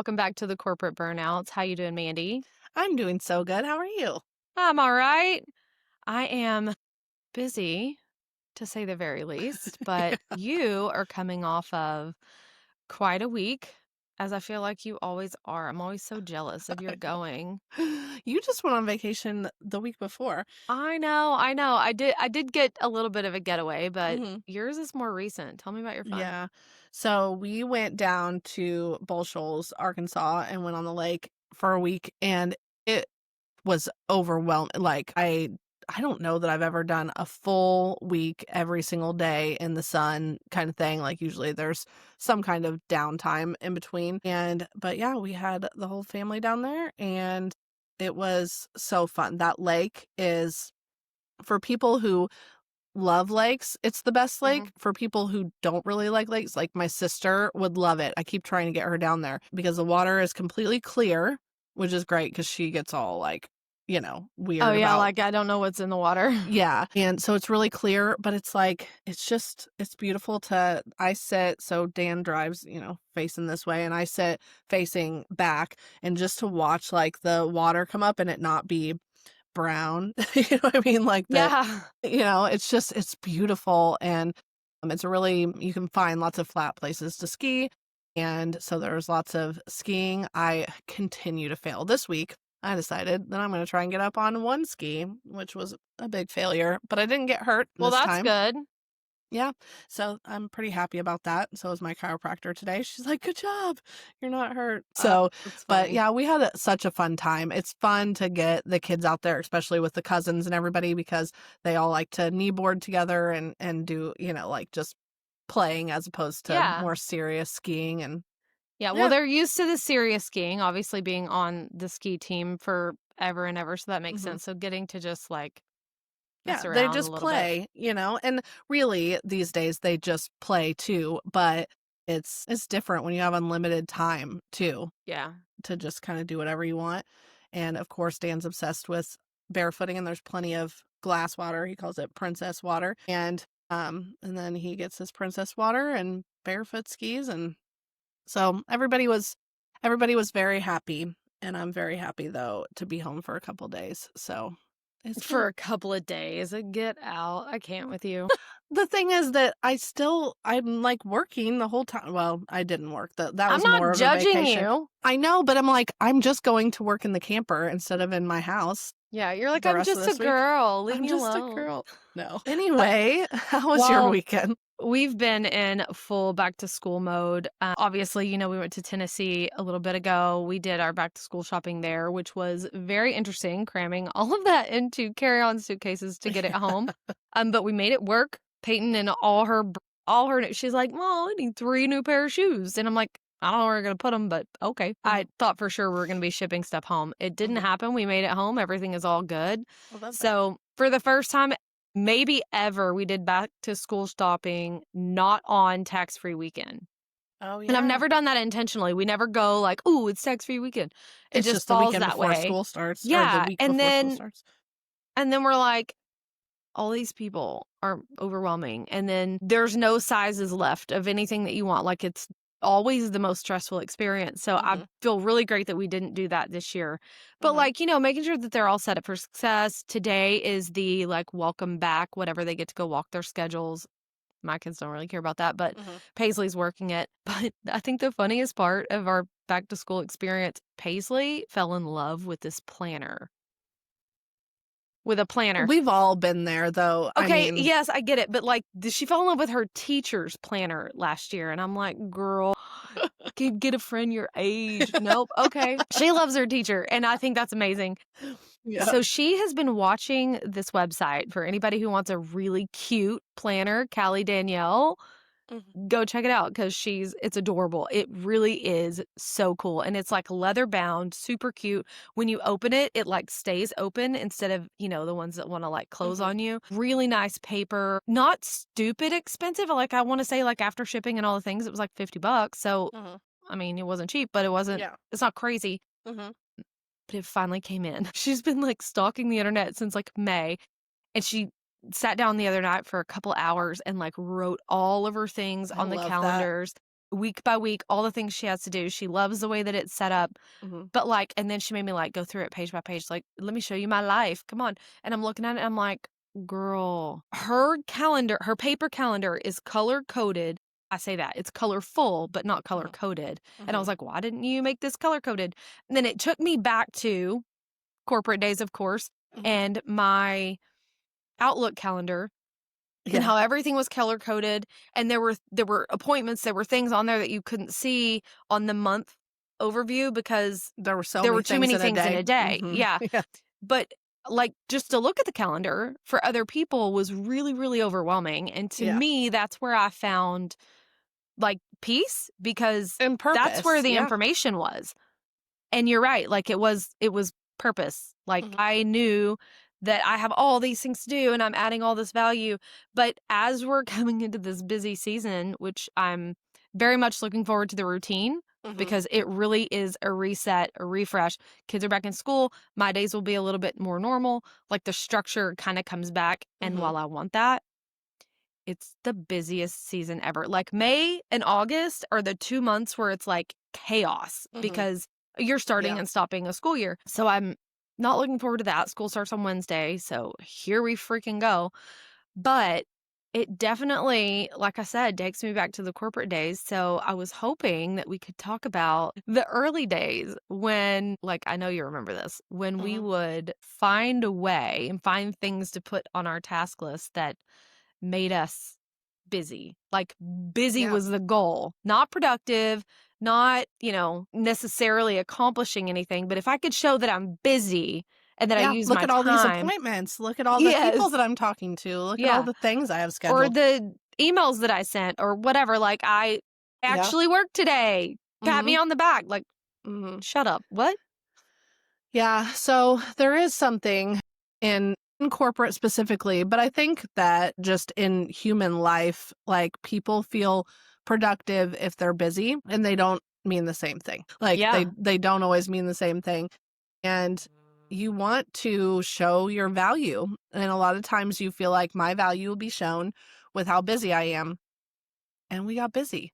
welcome back to the Corporate Burnouts. How you doing, Mandy? I'm doing so good. How are you? I'm all right. I am busy, to say the very least, but you are coming off of quite a week, as I feel like you always are. I'm always so jealous of your going. You just went on vacation the week before. I know. I did get a little bit of a getaway, but hmm yours is more recent. Tell me about your fun. Yeah. So we went down to Bull Shoals, Arkansas, and went on the lake for a week, and it was overwhelming. Like I don't know that I've ever done a full week every single day in the sun kind of thing. Like usually there's some kind of downtime in between. But yeah, we had the whole family down there and it was so fun. That lake is for people who love lakes, it's the best hmm lake. For people who don't really like lakes, like my sister would love it. I keep trying to get her down there because the water is completely clear, which is great because she gets all like, Oh, weird yeah, about. like I don't know what's in the water. Yeah, and so it's really clear, but it's like it's beautiful to I sit so Dan drives, facing this way and I sit facing back and just to watch like the water come up and it not be brown. You know what I mean? Like Yeah. it's beautiful and it's a really you can find lots of flat places to ski. And so there's lots of skiing. I continue to fail. This week, I decided that I'm going to try and get up on one ski, which was a big failure, but I didn't get hurt Well, this that's time. good. Yeah. So I'm pretty happy about that. So is my chiropractor today. She's like, good job. You're not hurt. So, That's but funny. yeah, we had such a fun time. It's fun to get the kids out there, especially with the cousins and everybody, because they all like to kneeboard together and do, like just playing as opposed to Yeah. more serious skiing. And Yeah, well, yeah. they're used to the serious skiing, obviously being on the ski team forever and ever, so that makes hmm sense. So getting to just like Yeah. mess They around a just little bit. play, and really these days they just play too. But it's different when you have unlimited time too. Yeah. To just kind of do whatever you want. And of course, Dan's obsessed with barefooting, and there's plenty of glass water. He calls it princess water. And then he gets his princess water and barefoot skis. And so everybody was very happy. And I'm very happy though to be home for a couple days. So it's For been a couple of days. Get out. I can't with you. the thing is that I'm like working the whole time. Well, I didn't work. That I'm was not more of a judging vacation. you. I know, but I'm like, I'm just going to work in the camper instead of in my house Yeah, you're like, the I'm rest of just a this week. girl. Leave I'm me just a alone. girl. No. Uh, Anyway, how was your well, weekend? we've been in full back to school mode. Obviously, we went to Tennessee a little bit ago. We did our back to school shopping there, which was very interesting, cramming all of that into carry-on suitcases to get it home. But we made it work. Peyton and she's like, well, I need 3 new pair of shoes. And I'm like, I don't know where we're going to put them, but okay. I Mhm, thought for sure we were going to be shipping stuff home. It didn't mhm. happen. We made it home. Everything is all good. I love that. So for the first time maybe ever, we did back to school shopping not on tax-free weekend. Oh, And I've yeah. never done that intentionally. We never go like, "Ooh, it's tax-free weekend." It It's just just the falls weekend that before way. school starts or the Yeah, week and before school then starts. and then we're like, all these people are overwhelming, and then there's no sizes left of anything that you want. Like, it's always the most stressful experience. So I Mhm, feel really great that we didn't do that this year. But, mhm. like, making sure that they're all set up for success. Today is the, like, welcome back, whatever, they get to go walk their schedules. My kids don't really care about that, but Mhm. Paisley's working it. But I think the funniest part of our back to school experience, Paisley fell in love with this planner. With a planner. We've all been there though. I Okay, mean, yes, I get it, but, like, she fell in love with her teacher's planner last year, and I'm like, "Girl, could get a friend your age." Nope, okay. She loves her teacher, and I think that's amazing. yeah. So she has been watching this website for anybody who wants a really cute planner, Callie Danielle. Mhm. Go check it out because it's adorable. It really is so cool. And it's like leather bound, super cute. When you open it, it like stays open instead of, the ones that want to like close Mhm. on you. Really nice paper. Not stupid expensive. Like I want to say like after shipping and all the things, it was like $50. So Mhm. I mean, it wasn't cheap, but Yeah. it's not crazy. Mhm. But it finally came in. She's been like stalking the internet since like May. And she sat down the other night for a couple hours and like wrote all of her things I on the love that. calendars. week by week, all the things she has to do. She loves the way that it's set up. Mhm. But, like and then she made me, like, go through it page by page, like, "Let me show you my life. Come on." And I'm looking at it, and I'm like, "Girl." Her paper calendar is color coded. I say that. It's colorful, but not color Mhm. coded. And I was Mhm. like, "Why didn't you make this color coded?" And then it took me back to corporate days, of course, Mhm. and my Outlook calendar and Yeah. how everything was color coded, and there were appointments, there were things on there that you couldn't see on the month overview because There were so there many were too things many in a things in day. a day. Mhm. Yeah. Yeah. But, like, just to look at the calendar for other people was really, really overwhelming, and to Yeah. me, that's where I found, like, peace because And that's where purpose. the Yeah. information was. And you're right, like, it was purpose. Like, Mhm. I knew that I have all these things to do and I'm adding all this value, but as we're coming into this busy season, which I'm very much looking forward to the routine Mhm. because it really is a reset, a refresh. Kids are back in school, my days will be a little bit more normal, like, the structure kinda comes back, and Mhm. while I want that, it's the busiest season ever. Like, May and August are the 2 months where it's, like, chaos Mhm. because you're starting Yeah. and stopping a school year. So I'm not looking forward to that. School starts on Wednesday, so here we freaking go. But it definitely, like I said, takes me back to the corporate days. So I was hoping that we could talk about the early days when, like, I know you remember this, when we Mhm. would find a way and find things to put on our task list that made us busy. Like, busy Yeah. was the goal, not productive, not, necessarily accomplishing anything. But if I could show that I'm busy and that I Yeah. use Look my at all these time, appointments. Look at all the people that yes, I'm talking to. Look at all yeah, the things I have or scheduled. the emails that I sent or whatever, like, I Yeah. actually worked today. Pat me Mhm. on the back. Like, Mhm. shut up. What? Yeah, so there is something in corporate specifically, but I think that just in human life, like people feel productive if they're busy and they don't mean the same thing. Like Yeah, they don't always mean the same thing. And you want to show your value. And a lot of times you feel like my value will be shown with how busy I am. And we got busy.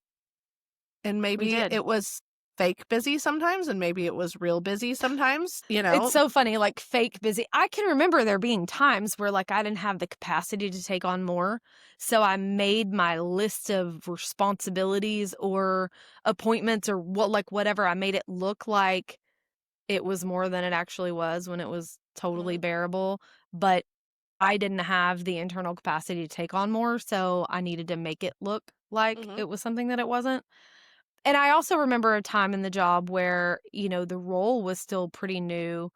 And we maybe did. it was fake busy sometimes and maybe it was real busy sometimes, you It's know. so funny, like, fake busy. I can remember there being times where, like, I didn't have the capacity to take on more, so I made my list of responsibilities or appointments or whatever, I made it look like it was more than it actually was when it was totally Mhm. bearable, but I didn't have the internal capacity to take on more, so I needed to make it look like Mhm. it was something that it wasn't. And I also remember a time in the job where, the role was still pretty new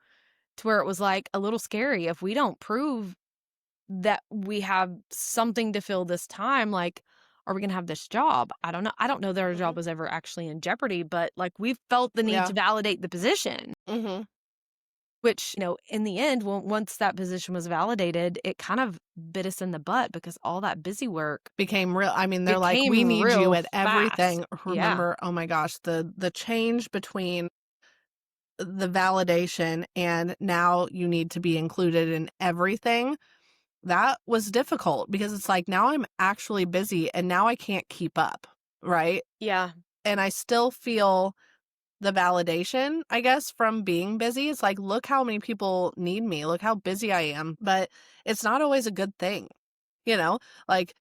to where it was, like, a little scary. If we don't prove that we have something to fill this time, like, are we gonna have this job? I don't know that our job Mhm. was ever actually in jeopardy, but, like, we felt the need Yeah. to validate the position, Mhm. which, in the end, once that position was validated, it kind of bit us in the butt because all that busy work Became real. I mean, they're like, "We became need you real at fast. everything." Yeah. Remember, oh my gosh, the change between the validation and now you need to be included in everything, that was difficult because it's like, now I'm actually busy and now I can't keep up, right? Yeah. And I still feel the validation, I guess, from being busy. It's like, look how many people need me. Look how busy I am. But it's not always a good thing, you know? Like,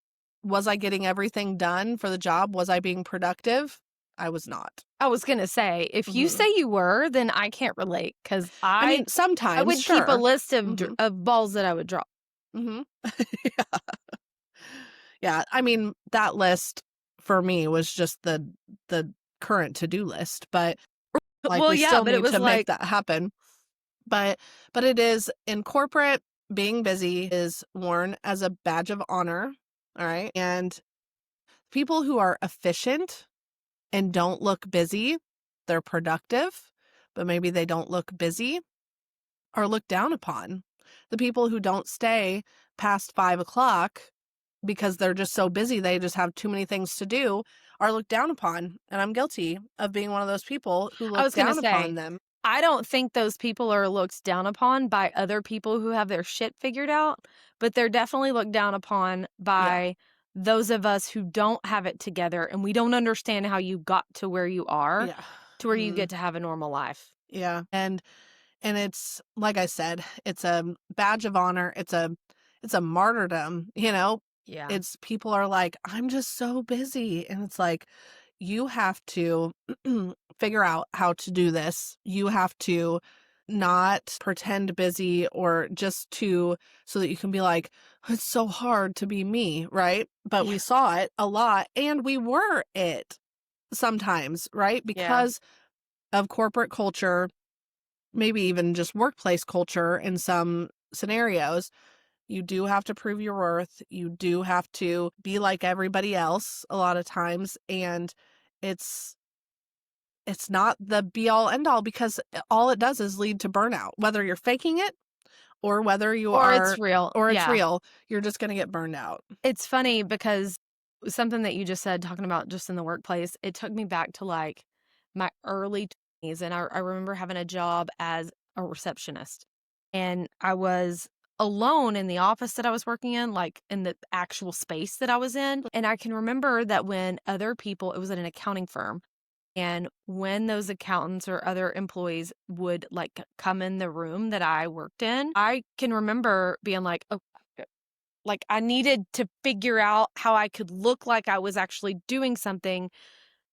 was I getting everything done for the job? Was I being productive? I was not. I was gonna say, if you Mhm. say you were, then I can't relate because I I mean, I sometimes, would keep a sure. list Mhm. of balls that I would drop. Mhm. Yeah. Yeah. I mean, that list for me was just the current to-do list, but like Well, we yeah, still but it need was to make like that happen. But it is in corporate, being busy is worn as a badge of honor, all right? And people who are efficient and don't look busy, they're productive, but maybe they don't look busy, are looked down upon. The people who don't stay past 5 o'clock because they're just so busy, they just have too many things to do, are looked down upon. And I'm guilty of being one of those people who I look was gonna down say, upon them. I don't think those people are looked down upon by other people who have their shit figured out, but they're definitely looked down upon Yeah. by those of us who don't have it together and we don't understand how you got to where you are, Yeah. to where you get to have a normal life. Yeah. And it's like I said, it's a badge of honor. It's a martyrdom, you know? Yeah. It's people are like, I'm just so busy. And it's like, you have to figure out how to do this. You have to not pretend busy or just to so that you can be like, it's so hard to be me, right? But Yeah. we saw it a lot and we were it sometimes, right? Yeah. Because of corporate culture, maybe even just workplace culture in some scenarios. You do have to prove your worth. You do have to be like everybody else a lot of times. And it's it's not the be all end all because all it does is lead to burnout. Whether you're faking it or whether you Or it's are real. or it's Yeah. real, you're just gonna get burned out. It's funny because something that you just said, talking about just in the workplace, it took me back to like my early 20s. And I remember having a job as a receptionist. And I was alone in the office that I was working in, like in the actual space that I was in. And I can remember that when other people, it was at an accounting firm. And when those accountants or other employees would like come in the room that I worked in, I can remember being like, oh, like I needed to figure out how I could look like I was actually doing something,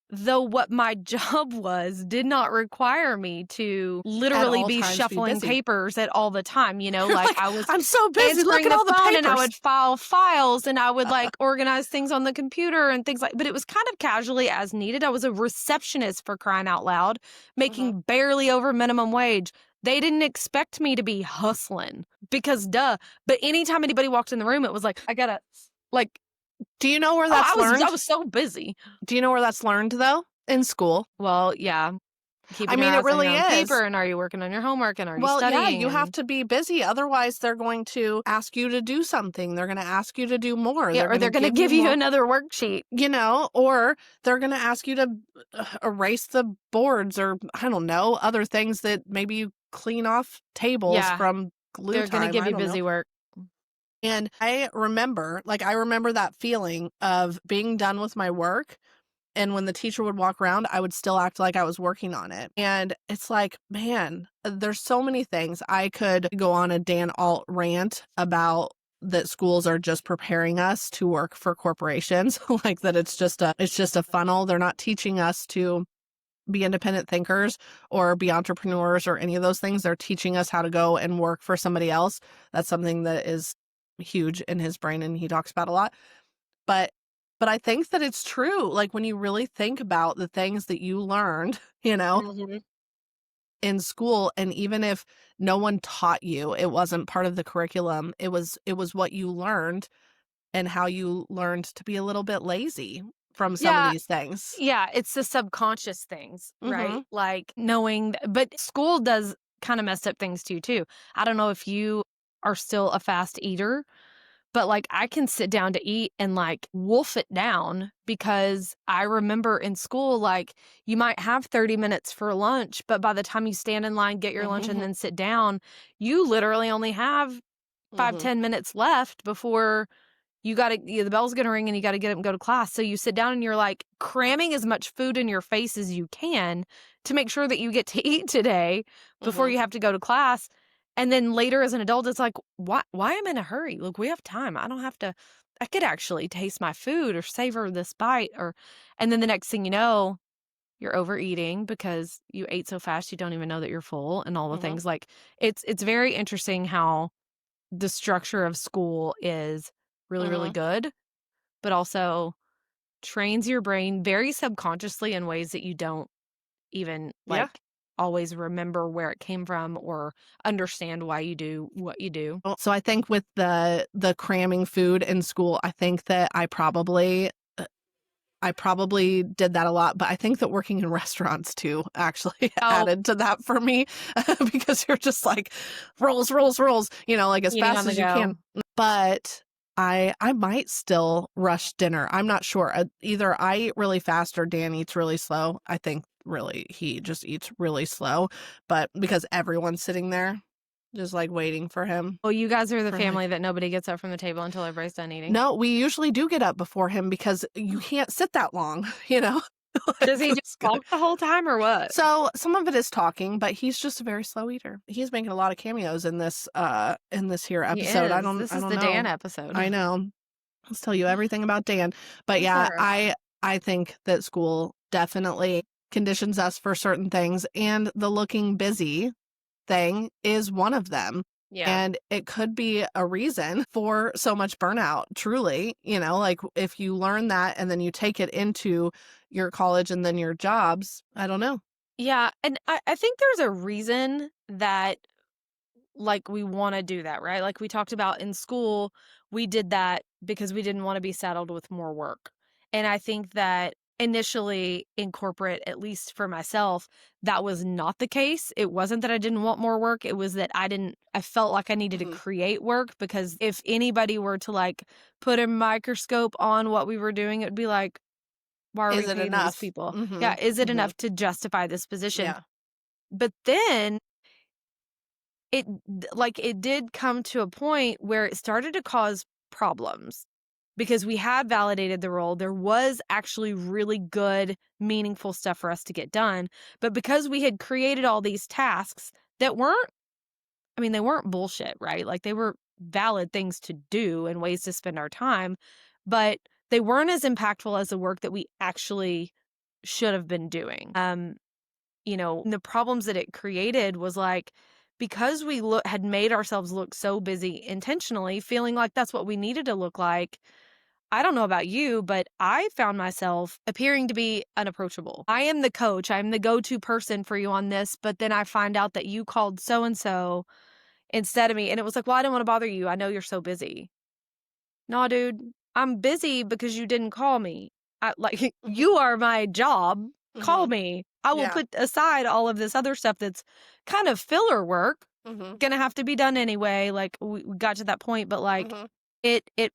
though what my job was did not require me to At literally all be times be shuffling busy. papers at all the time, You're like like, I was I'm so busy, look answering at the all the phone and I papers. would file files and I would like organize things on the computer and things like, but it was kind of casually as needed. I was a receptionist for crying out loud, Mhm. making barely over minimum wage. They didn't expect me to be hustling because duh. But anytime anybody walked in the room, it was like, I gotta like, Do you know where oh, that's I learned? was so busy. Do you know where that's learned though? In school. Well, yeah. I Keeping your mean, it eyes on your really own paper, is. and are you working on your homework, and are you Well, yeah, studying, you have and to be busy. Otherwise, they're going to ask you to do something. They're going to ask you to do more. yeah, They're or going to they're gonna give you give you more, another worksheet. or they're going to ask you to erase the boards or I don't know, other things that maybe you clean off tables Yeah, from glue they're gonna time. give I you don't know. busy work. And I remember that feeling of being done with my work. And when the teacher would walk around, I would still act like I was working on it. And it's like, man, there's so many things. I could go on a Dan Alt rant about that schools are just preparing us to work for corporations, like that it's just a funnel. They're not teaching us to be independent thinkers or be entrepreneurs or any of those things. They're teaching us how to go and work for somebody else. That's something that is huge in his brain and he talks about a lot. But I think that it's true, like, when you really think about the things that you learned, Mhm. in school, and even if no one taught you, it wasn't part of the curriculum, it was what you learned and how you learned to be a little bit lazy from some of Yeah, these things. yeah, it's the subconscious things, right? Mhm. Like, knowing th but school does kinda mess up things too. I don't know if you are still a fast eater. But, like, I can sit down to eat and, like, wolf it down because I remember in school, like, you might have 30 minutes for lunch, but by the time you stand in line, get your lunch, and Mhm. then sit down, you literally only have 5, Mhm. 10 minutes left before you gotta the bell's gonna ring and you gotta get up and go to class. So you sit down and you're, like, cramming as much food in your face as you can to make sure that you get to eat today before Mhm. you have to go to class. And then later as an adult, it's like, why am I in a hurry? Look, we have time. I don't have to I could actually taste my food or savor this bite or and then the next thing you know, you're overeating because you ate so fast you don't even know that you're full and all the Mhm. things. Like it's very interesting how the structure of school is really, really Mhm. good, but also trains your brain very subconsciously in ways that you don't even Yeah. like always remember where it came from or understand why you do what you do. Well, so I think with the cramming food in school, I think that I probably did that a lot, but I think that working in restaurants too actually Oh, added to that for me because you're just like rolls, rolls, rolls, like as eating fast on the as you can. go. But I might still rush dinner. I'm not sure. Either I eat really fast or Dan eats really slow. I think really he just eats really slow, but because everyone's sitting there. just, like, waiting for him Well, you guys are the for, like family that nobody gets up from the table until everybody's done eating. No, we usually do get up before him because you can't sit that long, you know? Does Like, he just let's go. talk the whole time or what? So, some of it is talking, but he's just a very slow eater. He's making a lot of cameos in this here He episode. is. This I is don't the Dan know. episode. I know. Let's tell you everything about Dan. But I'm yeah, sure. I think that school definitely conditions us for certain things, and the looking busy thing is one of them. Yeah. And it could be a reason for so much burnout, truly. Like if you learn that and then you take it into your college and then your jobs, I don't know. Yeah, and I think there's a reason that, like, we wanna do that, right? Like, we talked about in school, we did that because we didn't wanna be saddled with more work, and I think that initially in corporate, at least for myself, that was not the case. It wasn't that I didn't want more work, it was that I felt like I needed to Mhm. create work because if anybody were to, like, put a microscope on what we were doing, it would be like, "Why are we Is it paying these enough? people?" Yeah, Mhm. is it Mhm. enough to justify this position? Yeah. But then it did come to a point where it started to cause problems because we had validated the role. There was actually really good, meaningful stuff for us to get done. But because we had created all these tasks that weren't, I mean, they weren't bullshit, right? Like they were valid things to do and ways to spend our time, but they weren't as impactful as the work that we actually should have been doing. The problems that it created was like because we had made ourselves look so busy intentionally, feeling like that's what we needed to look like. I don't know about you, but I found myself appearing to be unapproachable. I am the coach, I'm the go to person for you on this, but then I find out that you called so and so instead of me. And it was like, well, I don't want to bother you. I know you're so busy. No, dude, I'm busy because you didn't call me. Mhm. You are my job. Call Mhm. me. I will Yeah. put aside all of this other stuff that's kind of filler work, Mhm. gonna have to be done anyway. Like we got to that point, but like Mhm. it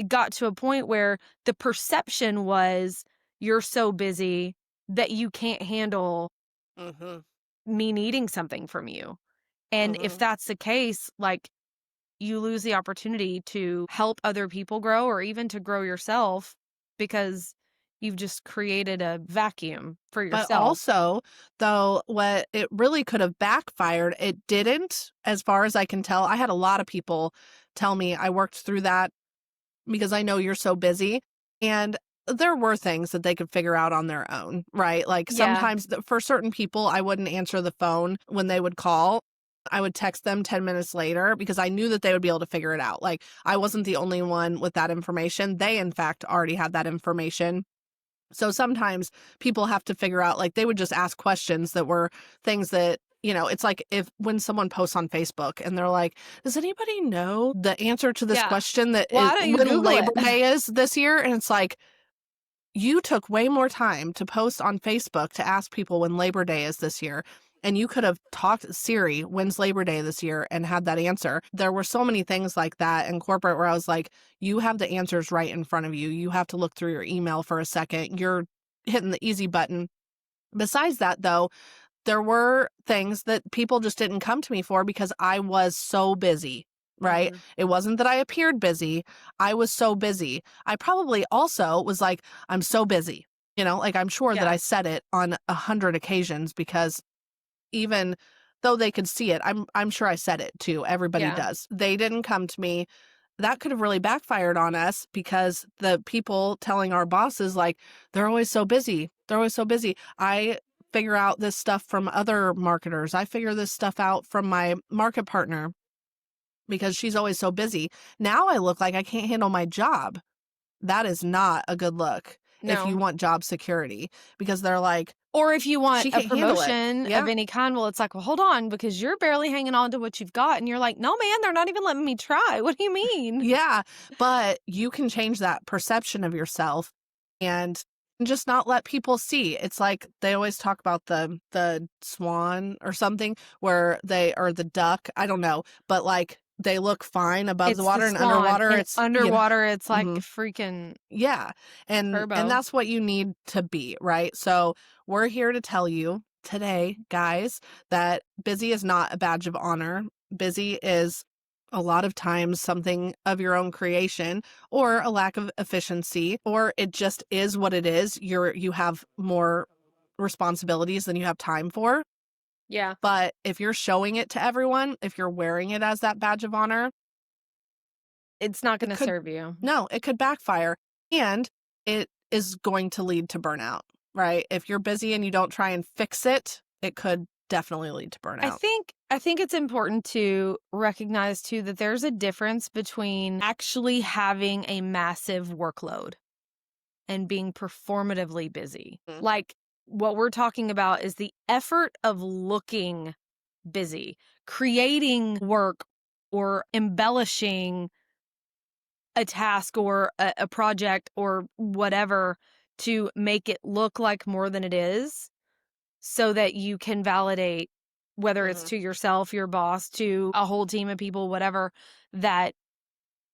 got to a point where the perception was you're so busy that you can't handle Mhm. me needing something from you. And if Mhm. that's the case, like you lose the opportunity to help other people grow or even to grow yourself because you've just created a vacuum for But yourself. also, though, what it really could have backfired, it didn't, as far as I can tell. I had a lot of people tell me I worked through that because I know you're so busy. And there were things that they could figure out on their own, right? Like Yeah. sometimes for certain people, I wouldn't answer the phone when they would call. I would text them 10 minutes later because I knew that they would be able to figure it out. Like I wasn't the only one with that information. They, in fact, already had that information. So sometimes people have to figure out, like, they would just ask questions that were things that, it's like if when someone posts on Facebook and they're like, does anybody know the answer to this Yeah. question that is Why don't you when Google Labor it? Day is this year? And it's like, you took way more time to post on Facebook to ask people when Labor Day is this year. And you could have talked Siri, when's Labor Day this year, and had that answer. There were so many things like that in corporate where I was like, you have the answers right in front of you. You have to look through your email for a second. You're hitting the easy button. Besides that, though, there were things that people just didn't come to me for because I was so busy, right? Mhm. It wasn't that I appeared busy. I was so busy. I probably also was like, I'm so busy. Like I'm sure that Yeah. I said it on 100 occasions because even though they could see it, I'm sure I said it too. Everybody Yeah. does. They didn't come to me. That could have really backfired on us because the people telling our bosses, like, they're always so busy. They're always so busy. I figure out this stuff from other marketers. I figure this stuff out from my market partner because she's always so busy. Now I look like I can't handle my job. That is not a good look if you No. want job security because they're like, Or if you want she a can't handle it. promotion of Yeah. any kind, well, it's like, well, hold on, because you're barely hanging on to what you've got. And you're like, no, man, they're not even letting me try. What do you mean? Yeah, but you can change that perception of yourself and just not let people see. It's like they always talk about the swan or something where they or the duck, I don't know, but like they look fine above the It's the water and swan. underwater And it's. underwater, it's like Mhm. freaking Yeah. And turbo. that's what you need to be, right? So, we're here to tell you today, guys, that busy is not a badge of honor. busy is a lot of times something of your own creation or a lack of efficiency, or it just is what it is. You have more responsibilities than you have time for. Yeah. But if you're showing it to everyone, if you're wearing it as that badge of honor, It's not it gonna could serve you. no, it could backfire, and it is going to lead to burnout, right? If you're busy and you don't try and fix it, it could definitely lead to burnout. I think it's important to recognize too that there's a difference between actually having a massive workload and being performatively busy. Mhm. Like what we're talking about is the effort of looking busy, creating work or embellishing a task or a project or whatever to make it look like more than it is so that you can validate whether it's Mhm. to yourself, your boss, to a whole team of people, whatever, that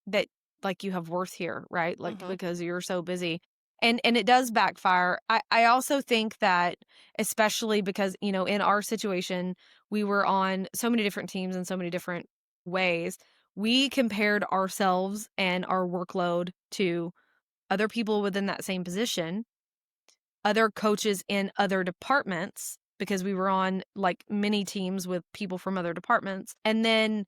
that like you have worth here, right? Like Mhm. because you're so busy. And it does backfire. I also think that especially because, you know, in our situation, we were on so many different teams in so many different ways. We compared ourselves and our workload to other people within that same position, other coaches in other departments because we were on like mini teams with people from other departments, and then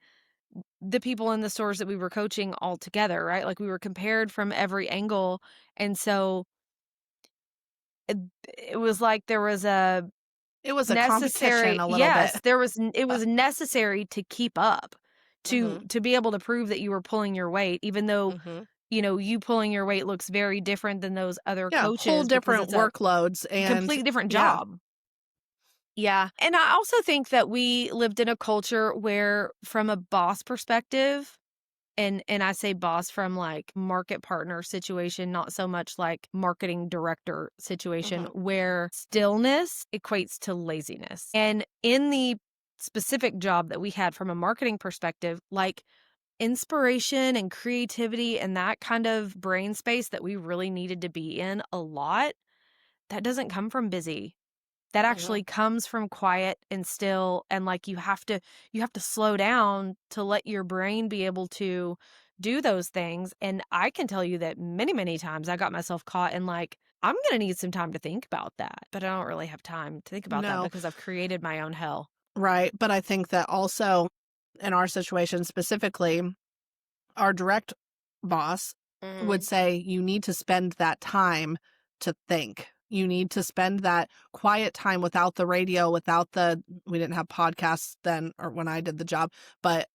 the people in the stores that we were coaching all together, right? Like we were compared from every angle. And so it, it was like there was a It was a competition necessary, a little bit. yes, it was necessary to keep up, Mhm. to be able to prove that you were pulling your weight, even though, Mhm. you know, you pulling your weight looks very different than those other Yeah, whole coaches because different it's a workloads and completely different yeah. job. Yeah. And I also think that we lived in a culture where from a boss perspective, and I say boss from like market partner situation, not so much like marketing director situation, Mhm. where stillness equates to laziness. And in the specific job that we had from a marketing perspective, like inspiration and creativity and that kind of brain space that we really needed to be in a lot, that doesn't come from busy. That Mhm. actually comes from quiet and still, and like you have to slow down to let your brain be able to do those things. And I can tell you that many, many times I got myself caught in like, I'm going to need some time to think about that, but I don't really have time to think about that No, because I've created my own hell. right, but I think that also in our situation specifically, our direct boss would Mhm. say you need to spend that time to think. You need to spend that quiet time without the radio, without the we didn't have podcasts then or when I did the job, but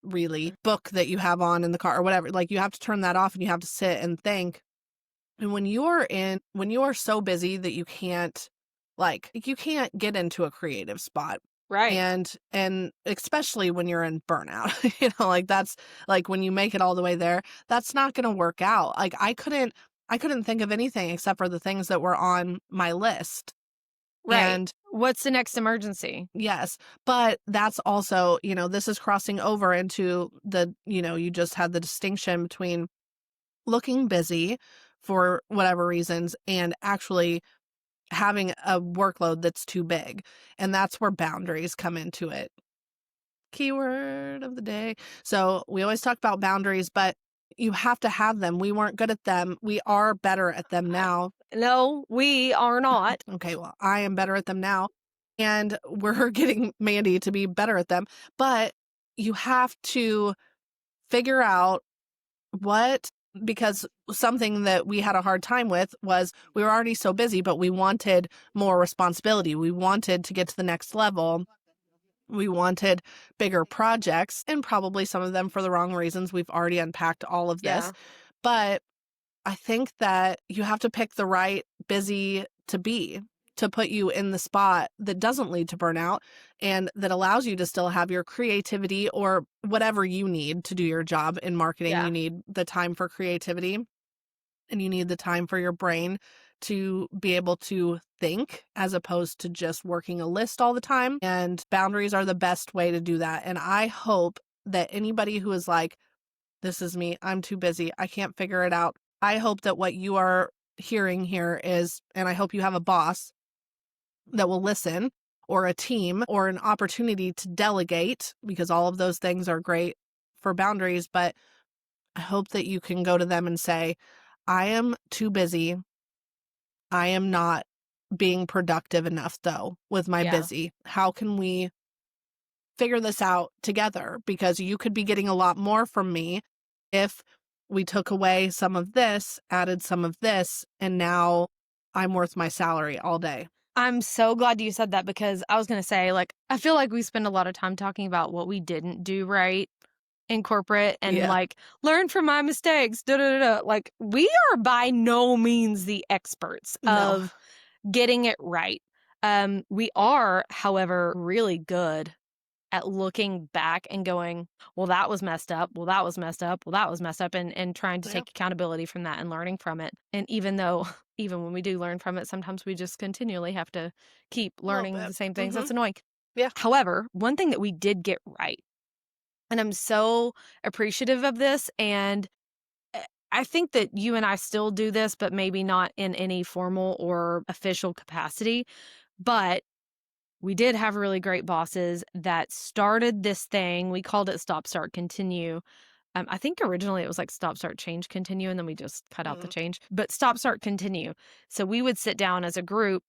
really book that you have on in the car or whatever. Like you have to turn that off and you have to sit and think. And when you are so busy that you can't you can't get into a creative spot. Right. And especially when you're in burnout, you know, like that's like when you make it all the way there, that's not going to work out. Like I couldn't think of anything except for the things that were on my list. Right. And What's the next emergency? yes, but that's also, you know, this is crossing over into the, you know, you just had the distinction between looking busy for whatever reasons and actually having a workload that's too big. And that's where boundaries come into it. Keyword of the day. So we always talk about boundaries, but you have to have them. We weren't good at them. We are better at them I, now. no, we are not. Okay, well, I am better at them now. And we're getting Mandy to be better at them. But you have to figure out what because something that we had a hard time with was we were already so busy, but we wanted more responsibility. We wanted to get to the next level. We wanted bigger projects and probably some of them for the wrong reasons. We've already unpacked all of this. Yeah. But I think that you have to pick the right busy to be to put you in the spot that doesn't lead to burnout and that allows you to still have your creativity or whatever you need to do your job in marketing. You Yeah. need the time for creativity and you need the time for your brain to be able to think as opposed to just working a list all the time. And boundaries are the best way to do that. And I hope that anybody who is like, this is me, I'm too busy, I can't figure it out. I hope that what you are hearing here is, and I hope you have a boss that will listen or a team or an opportunity to delegate, because all of those things are great for boundaries. But I hope that you can go to them and say, I am too busy. I am not being productive enough, though, with my Yeah. busy. How can we figure this out together? Because you could be getting a lot more from me if we took away some of this, added some of this, and now I'm worth my salary all day. I'm so glad you said that because I was gonna say, like, I feel like we spend a lot of time talking about what we didn't do right in corporate and, Yeah. like, learn from my mistakes, da da da da. Like, we are by no means the experts No. of getting it right. We are, however, really good at looking back and going, well, that was messed up. Well, that was messed up. Well, that was messed up. And trying to Yeah. take accountability from that and learning from it. And even though, even when we do learn from it, sometimes we just continually have to keep A little learning bit. the same things. Mhm. That's annoying. Yeah. However, one thing that we did get right, and I'm so appreciative of this. And eh, I think that you and I still do this, but maybe not in any formal or official capacity. But we did have really great bosses that started this thing. We called it Stop, Start, Continue. I think originally it was like Stop, Start, Change, Continue, and then we just cut out the Mm. change. But Stop, Start, Continue. So we would sit down as a group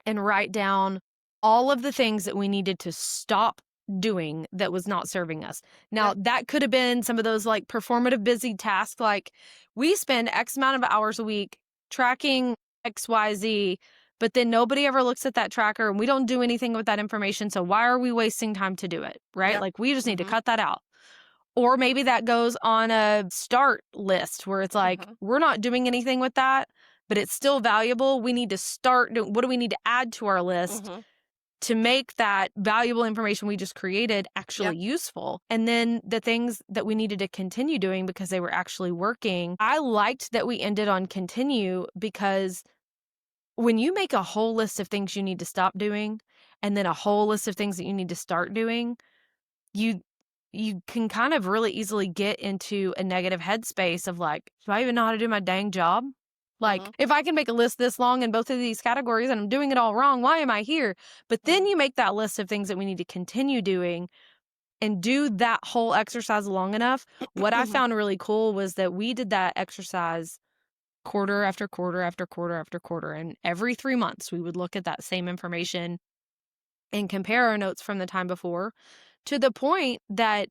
and write down all of the things that we needed to stop doing that was not serving us. Now, Yeah. that could have been some of those like performative busy tasks, like we spend X amount of hours a week tracking XYZ, but then nobody ever looks at that tracker and we don't do anything with that information. So why are we wasting time to do it? Right? Yeah. Like we just need to Mhm. cut that out. Or maybe that goes on a start list where it's like, Mhm. we're not doing anything with that, but it's still valuable. We need to start doing, what do we need to add to our list Mhm. to make that valuable information we just created Yeah. actually useful? And then the things that we needed to continue doing because they were actually working. I liked that we ended on continue because when you make a whole list of things you need to stop doing and then a whole list of things that you need to start doing, you you can kind of really easily get into a negative headspace of like, do I even know how to do my dang job? Like, Mhm. if I can make a list this long in both of these categories and I'm doing it all wrong, why am I here? But then Mhm. you make that list of things that we need to continue doing and do that whole exercise long enough. What I Mhm. found really cool was that we did that exercise quarter after quarter after quarter after quarter. And every 3 months, we would look at that same information and compare our notes from the time before to the point that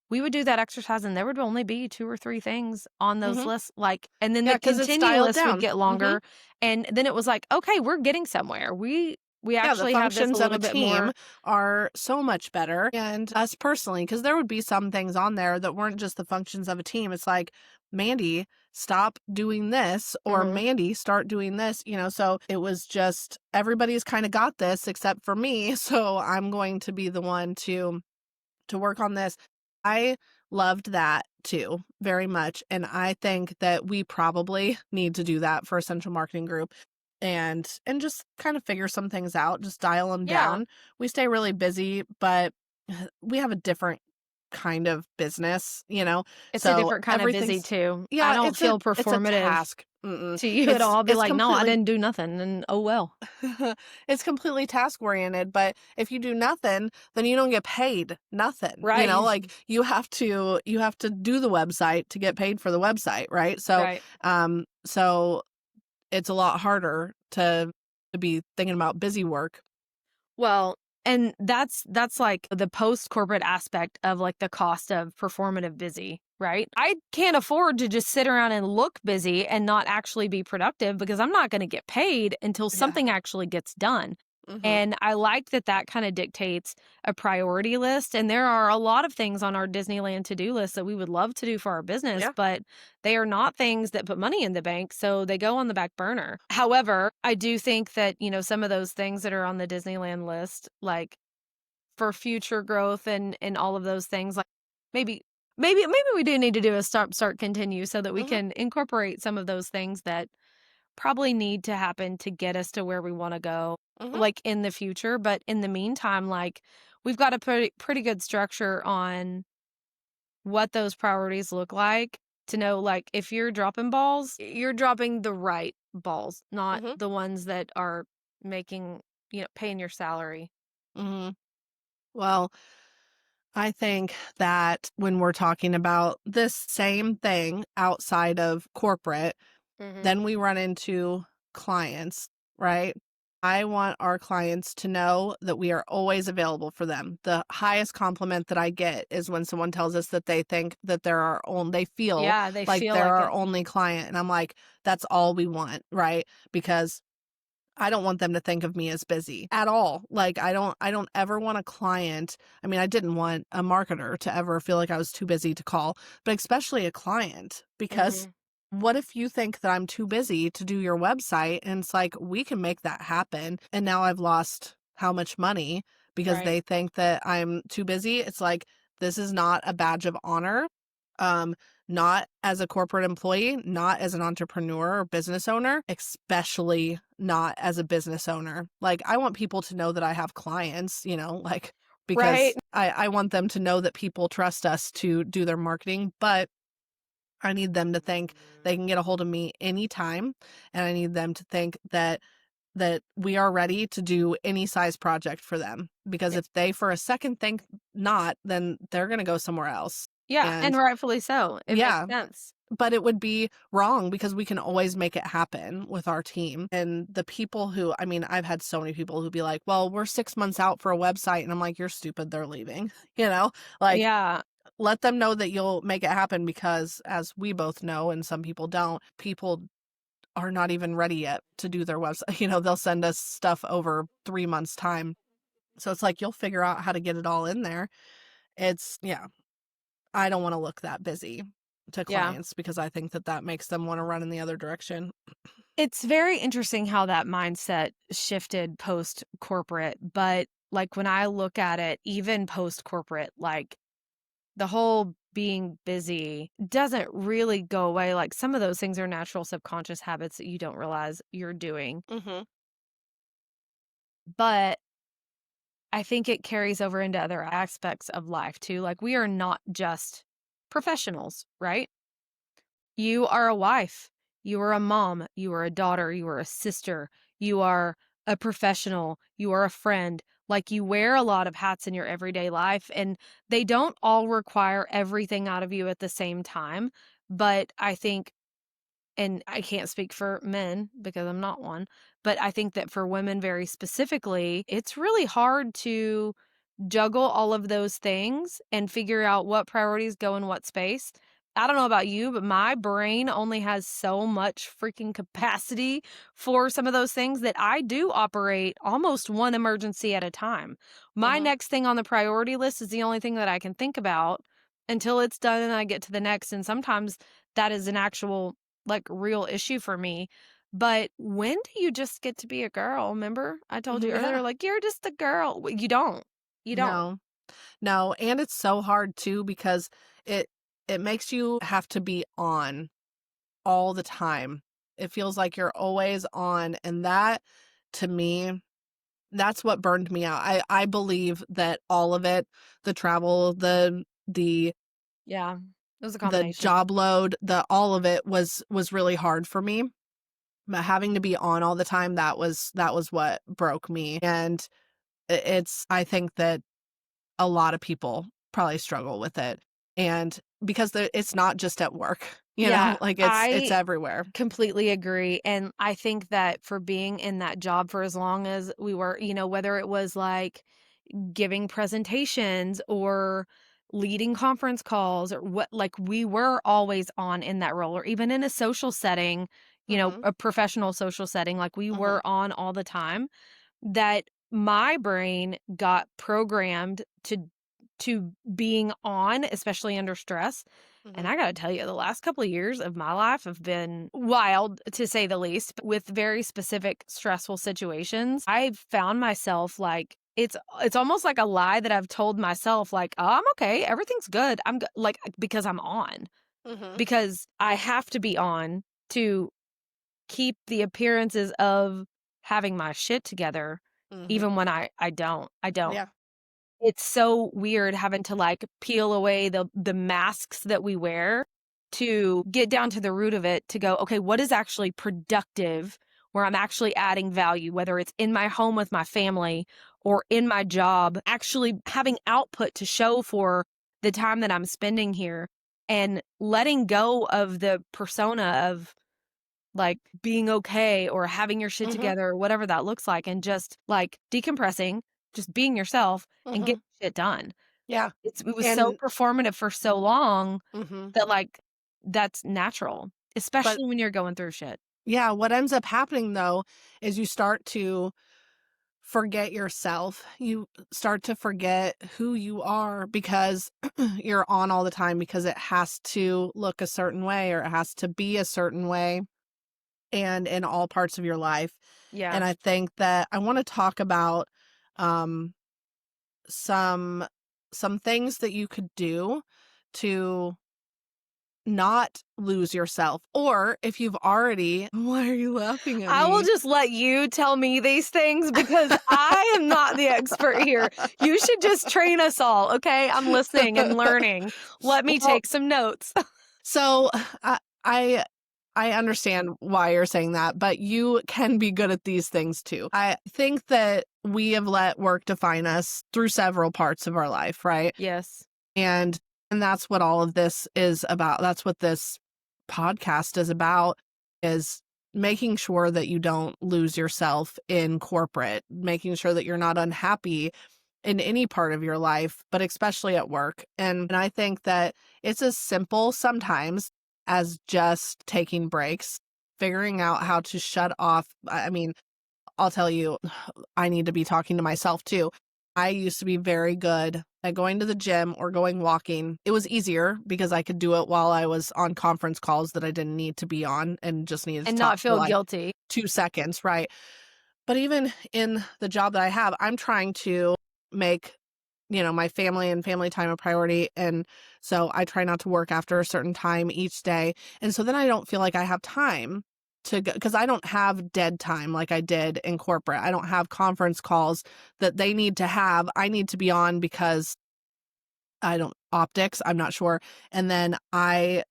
we would do that exercise and there would only be 2 or 3 things on those Mhm. lists, like and then Yeah, the because it's continue dialed list would down. get Mhm. longer, and then it was like, "Okay, we're getting somewhere. We Yeah, the actually have this a functions of little a bit team more." are so much better. And us personally, because there would be some things on there that weren't just the functions of a team. It's like, Mandy, stop doing this, or Mhm. Mandy, start doing this, So it was just everybody's kind of got this except for me. So I'm going to be the one to work on this. I loved that too, very much. And I think that we probably need to do that for a central marketing group and just kind of figure some things out, just dial them Yeah. down. We stay really busy, but we have a different kind of business. It's a So different kind of busy everything's too. I yeah, don't it's a feel it's a performative task. Mm-mm. to you at It's all. I'll be it's like, "No, I completely didn't do nothing," and, "Oh, well." it's completely task oriented, but if you do nothing, then you don't get paid nothing. Right. Like you have to do the website to get paid for the website, right? So Right. so it's a lot harder to be thinking about busy work. Well, and that's like the post-corporate aspect of like the cost of performative busy, right? I can't afford to just sit around and look busy and not actually be productive because I'm not going to get paid until Yeah. something actually gets done. Mhm. And I like that that kind of dictates a priority list. And there are a lot of things on our Disneyland to-do list that we would love to do for our business, Yeah. but they are not things that put money in the bank, so they go on the back burner. However, I do think that, some of those things that are on the Disneyland list, like for future growth and all of those things, like maybe maybe we do need to do a stop, start, continue so that we Mhm. can incorporate some of those things that probably need to happen to get us to where we want to go, Mhm. like in the future. But in the meantime, like we've got a pretty good structure on what those priorities look like to know, like, if you're dropping balls, you're dropping the right balls, not Mhm. the ones that are making paying your salary. Mhm. Well, I think that when we're talking about this same thing outside of corporate, Mhm. then we run into clients, right? I want our clients to know that we are always available for them. The highest compliment that I get is when someone tells us that they think that they're our own, they feel Yeah, they like feel they're like our it. only client. And I'm like, that's all we want, right? Because I don't want them to think of me as busy at all. Like I don't ever want a client. I mean, I didn't want a marketer to ever feel like I was too busy to call, but especially a client because Mhm. what if you think that I'm too busy to do your website and it's like we can make that happen and now I've lost how much money because Right. they think that I'm too busy. It's like this is not a badge of honor. Um not as a corporate employee, not as an entrepreneur or business owner, especially not as a business owner. Like, I want people to know that I have clients, like, Right. because I want them to know that people trust us to do their marketing, but I need them to think they can get a hold of me anytime. And I need them to think that we are ready to do any size project for them. Because Eh if they for a second think not, then they're gonna go somewhere else. yeah, and And rightfully so. It makes yeah, sense. but it would be wrong because we can always make it happen with our team. And the people who, I mean, I've had so many people who be like, well, we're 6 months out for a website. And I'm like, you're stupid. They're leaving. You know, like Yeah. let them know that you'll make it happen because as we both know, and some people don't, people are not even ready yet to do their website. They'll send us stuff over 3 months' time. So it's like, you'll figure out how to get it all in there. Yeah, I don't want to look that busy to Yeah. clients because I think that that makes them want to run in the other direction. It's very interesting how that mindset shifted post corporate, but, like, when I look at it, even post corporate, like, the whole being busy doesn't really go away. Like, some of those things are natural subconscious habits that you don't realize you're doing, Mhm. but I think it carries over into other aspects of life too. Like, we are not just professionals, right? You are a wife, you are a mom, you are a daughter, you are a sister, you are a professional, you are a friend. Like, you wear a lot of hats in your everyday life, and they don't all require everything out of you at the same time. But I think, and I can't speak for men because I'm not one, but I think that for women very specifically, it's really hard to juggle all of those things and figure out what priorities go in what space. I don't know about you, but my brain only has so much freaking capacity for some of those things that I do operate almost one emergency at a time. My Mhm. next thing on the priority list is the only thing that I can think about until it's done and I get to the next. And sometimes that is an actual, like, real issue for me. But when do you just get to be a girl? Remember, I told you Yeah. earlier, like, you're just a girl. You don't. You don't. No. No, and it's so hard too because it it makes you have to be on all the time. It feels like you're always on, and that to me, that's what burned me out. I believe that all of it, the travel, Yeah. It was a the combination. job load, the all of it was really hard for me. But having to be on all the time, that was what broke me. And it's I think that a lot of people probably struggle with it. And because it's not just at work, Yeah, like it's I everywhere. completely agree, and I think that for being in that job for as long as we were, whether it was, like, giving presentations or leading conference calls or what, like, we were always on in that role, or even in a social setting, Mhm. a professional social setting, like, we Mhm. were on all the time, that my brain got programmed to being on, especially under stress. And Mhm. I gotta tell you, the last couple of years of my life have been wild, to say the least, with very specific stressful situations. I've found myself like it's almost like a lie that I've told myself, like, "Oh, I'm okay, everything's good. I'm good," like, because I'm on, Mhm. because I have to be on to keep the appearances of having my shit together, Mhm. even when I don't. I don't. Yeah. It's so weird having to, like, peel away the masks that we wear to get down to the root of it to go, "Okay, what is actually productive where I'm actually adding value, whether it's in my home with my family or in my job, actually having output to show for the time that I'm spending here and letting go of the persona of like being okay or having your shit Mhm. together or whatever that looks like and just like decompressing, just being yourself and Mhm. getting shit done. Yeah. It was so And performative for so long mhm. that like that's natural, But especially when you're going through shit. yeah, what ends up happening though is you start to forget yourself. You start to forget who you are because you're on all the time because it has to look a certain way or it has to be a certain way and in all parts of your life. Yeah. And I think that I want to talk about um some things that you could do to not lose yourself. Or if you've already why are you laughing at I will me? just let you tell me these things because I am not the expert here. You should just train us all, okay? I'm listening and learning. Let me Well, take some notes. so I I understand why you're saying that, but you can be good at these things too. I think that we have let work define us through several parts of our life, right? Yes. And that's what all of this is about. That's what this podcast is about, is making sure that you don't lose yourself in corporate, making sure that you're not unhappy in any part of your life, but especially at work. And I think that it's as simple sometimes as just taking breaks, figuring out how to shut off. I mean, I'll tell you, I need to be talking to myself too. I used to be very good at going to the gym or going walking. It was easier because I could do it while I was on conference calls that I didn't need to be on and just needed to And talk not for feel like guilty. 2 seconds, right? But even in the job that I have, I'm trying to make, my family and family time a priority. And so I try not to work after a certain time each day. And so then I don't feel like I have time to go because I don't have dead time like I did in corporate. I don't have conference calls that they need to have. I need to be on because I don't optics, I'm not sure. And then I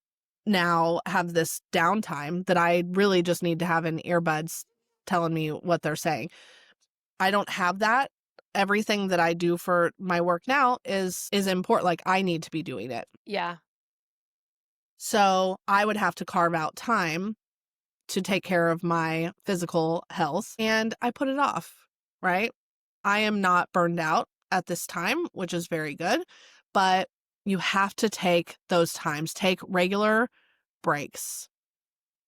now have this downtime that I really just need to have in earbuds telling me what they're saying. I don't have that. Everything that I do for my work now is important. Like I need to be doing it. Yeah. So I would have to carve out time to take care of my physical health and I put it off, right? I am not burned out at this time, which is very good, but you have to take those times, take regular breaks.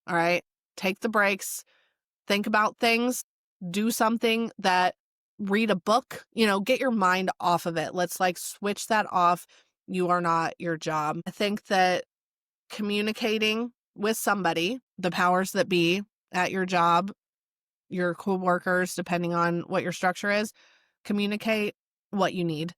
All right. Take the breaks, think about things, do something that read a book, get your mind off of it. Let's like switch that off. You are not your job. I think that communicating with somebody, the powers that be at your job, your coworkers, depending on what your structure is, communicate what you need.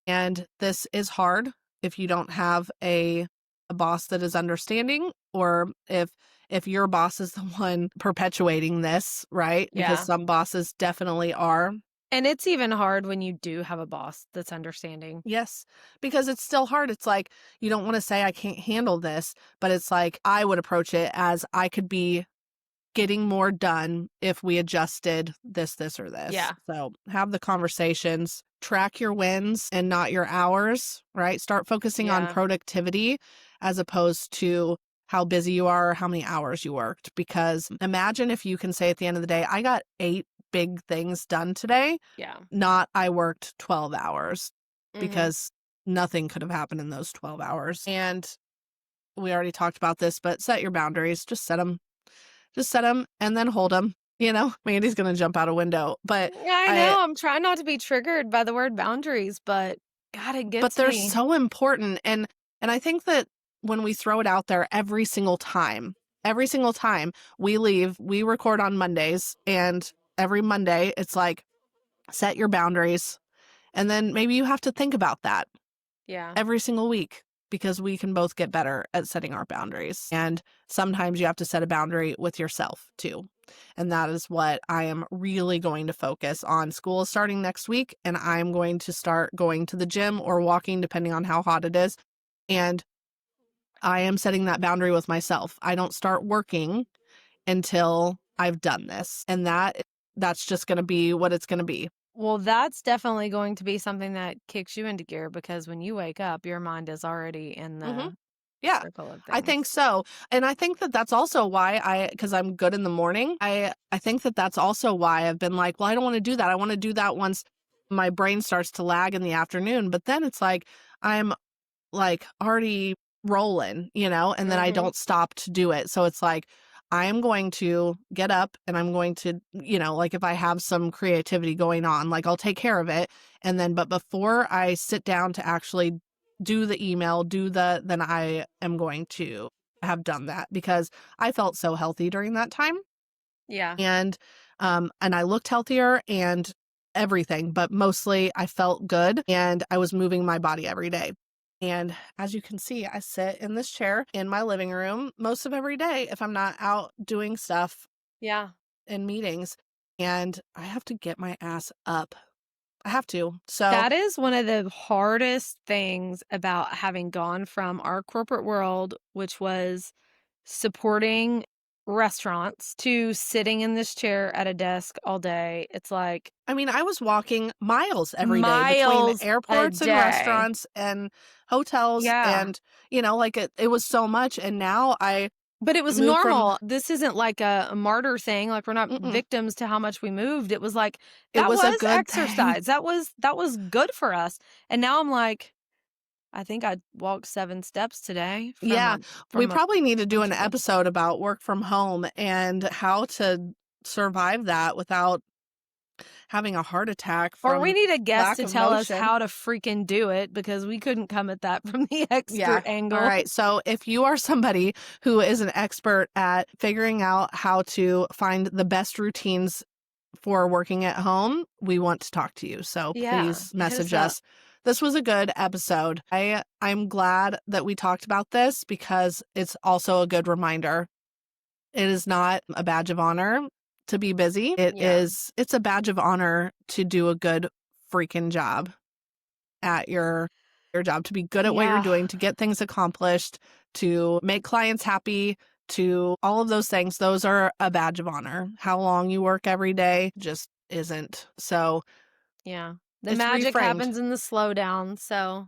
And this is hard if you don't have a boss that is understanding or if your boss is the one perpetuating this, right? Because Yeah. some bosses definitely are. And it's even hard when you do have a boss that's understanding. Yes, because it's still hard. It's like you don't want to say I can't handle this, but it's like I would approach it as I could be getting more done if we adjusted this, or this. Yeah. So have the conversations, track your wins and not your hours, right? Start focusing on Yeah. productivity as opposed to how busy you are or how many hours you worked. Because imagine if you can say at the end of the day, I got 8 big things done today, Yeah. not I worked 12 hours Mhm. because nothing could have happened in those 12 hours. And we already talked about this, but set your boundaries. Just set them. Just set them and then hold them. Mandy's gonna jump out a window, Yeah, I I know. I'm trying not to be triggered by the word boundaries, but God, it but gets they're me. so important, and I think that when we throw it out there every single time we record on Mondays, and every Monday it's like, set your boundaries, and then maybe you have to think about that Yeah. every single week because we can both get better at setting our boundaries. And sometimes you have to set a boundary with yourself too. And that is what I am really going to focus on. School is starting next week, and I'm going to start going to the gym or walking, depending on how hot it is. And I am setting that boundary with myself. I don't start working until I've done this. And that's just going to be what it's going to be. Well, that's definitely going to be something that kicks you into gear because when you wake up, your mind is already in Mhm. the Yeah, circle of I think things. so. And I think that that's also why because I'm good in the morning. I think that that's also why I've been like, well, I don't want to do that. I want to do that once my brain starts to lag in the afternoon. But then it's like I'm like already rolling, and then I Mhm. don't stop to do it. So it's like I am going to get up and I'm going to, like if I have some creativity going on, like I'll take care of it. And then, but before I sit down to actually do the email, then I am going to have done that because I felt so healthy during that time. Yeah. And I looked healthier and everything, but mostly I felt good and I was moving my body every day. And as you can see, I sit in this chair in my living room most of every day if I'm not out doing stuff Yeah. in meetings, and I have to get my ass up. I have to. So, That is one of the hardest things about having gone from our corporate world, which was supporting restaurants, to sitting in this chair at a desk all day. It's like I mean, I was walking miles every day between miles a airports and day. restaurants and hotels, Yeah. and like it was so much. And now I But it was moved from normal. This isn't like a martyr thing, like, we're not mm-mm. victims to how much we moved. It was like, It that was a was good thing. exercise. That was good for us. And now I'm like, I think I walked 7 steps today from Yeah, a we from a probably need to do an lunch meeting. episode about work from home and how to survive that without having a heart attack Or we from need a guest lack to of tell us motion. how to freaking do it because we couldn't come at that from the Yeah. expert All angle. right. So if you are somebody who is an expert at figuring out how to find the best routines for working at home, we want to talk to you. So Yeah, please hit us message up. us. This was a good episode. I'm glad that we talked about this because it's also a good reminder. It is not a badge of honor to be busy. Yeah. It's a badge of honor to do a good freaking job at your job, to be good at what you're Yeah. doing, to get things accomplished, to make clients happy, to all of those things. Those are a badge of honor. How long you work every day just isn't. So Yeah. The it's magic reframed. happens in the slowdown, so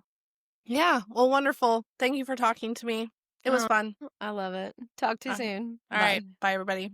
Yeah. Well, wonderful. Thank you for talking to me. It was oh, fun. I love it. Talk to you Uh, soon. all right. Bye. Bye, everybody.